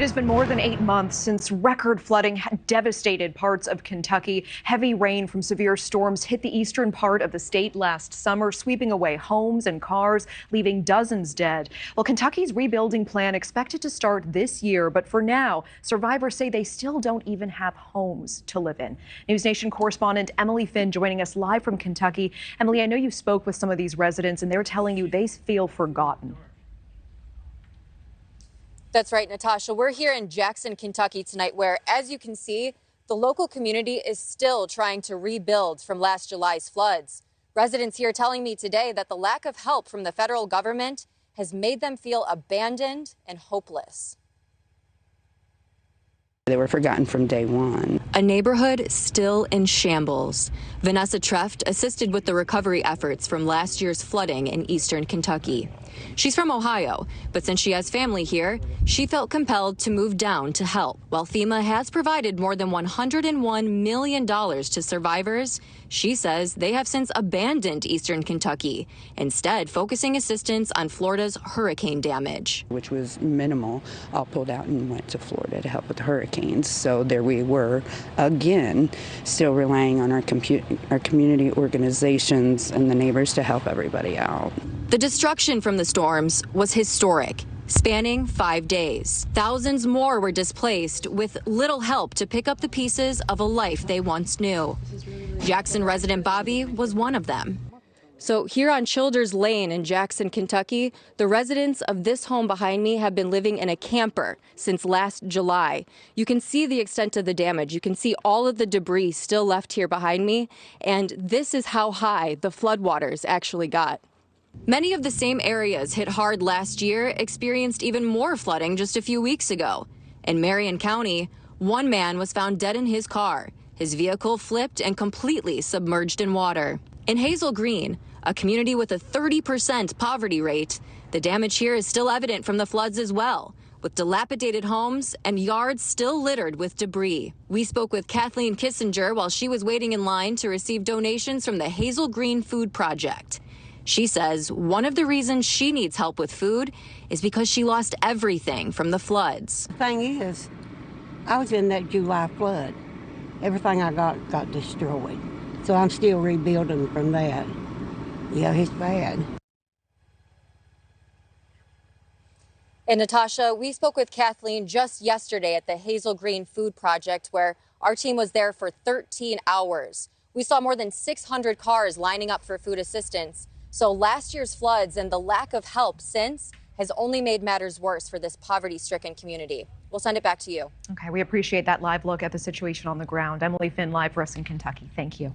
It has been more than 8 months since record flooding had devastated parts of Kentucky. Heavy rain from severe storms hit the eastern part of the state last summer, sweeping away homes and cars, leaving dozens dead. Well, Kentucky's rebuilding plan expected to start this year, but for now, survivors say they still don't even have homes to live in. NewsNation correspondent Emily Finn joining us live from Kentucky. Emily, I know you spoke with some of these residents, and they're telling you they feel forgotten. That's right, Natasha. We're here in Jackson, Kentucky tonight, where, as you can see, the local community is still trying to rebuild from last July's floods. Residents here telling me today that the lack of help from the federal government has made them feel abandoned and hopeless. They were forgotten from day one. A neighborhood still in shambles. Vanessa Treft assisted with the recovery efforts from last year's flooding in eastern Kentucky. She's from Ohio, but since she has family here, she felt compelled to move down to help. While FEMA has provided more than $101 million to survivors, she says they have since abandoned eastern Kentucky, instead focusing assistance on Florida's hurricane damage. Which was minimal. All pulled out and went to Florida to help with the hurricanes. So there we were, again, still relying on our community organizations and the neighbors to help everybody out. The destruction from the storms was historic, spanning 5 days. Thousands more were displaced with little help to pick up the pieces of a life they once knew. Jackson resident Bobby was one of them. So here on Childers Lane in Jackson, Kentucky, the residents of this home behind me have been living in a camper since last July. You can see the extent of the damage. You can see all of the debris still left here behind me, and this is how high the floodwaters actually got. Many of the same areas hit hard last year experienced even more flooding just a few weeks ago. In Marion County, one man was found dead in his car. His vehicle flipped and completely submerged in water. In Hazel Green, a community with a 30% poverty rate, the damage here is still evident from the floods as well, with dilapidated homes and yards still littered with debris. We spoke with Kathleen Kissinger while she was waiting in line to receive donations from the Hazel Green Food Project. She says one of the reasons she needs help with food is because she lost everything from the floods. The thing is, I was in that July flood. Everything I got destroyed. So I'm still rebuilding from that. Yeah, it's bad. And Natasha, we spoke with Kathleen just yesterday at the Hazel Green Food Project, where our team was there for 13 hours. We saw more than 600 cars lining up for food assistance. So last year's floods and the lack of help since has only made matters worse for this poverty-stricken community. We'll send it back to you. Okay, we appreciate that live look at the situation on the ground. Emily Finn live for us in Kentucky. Thank you.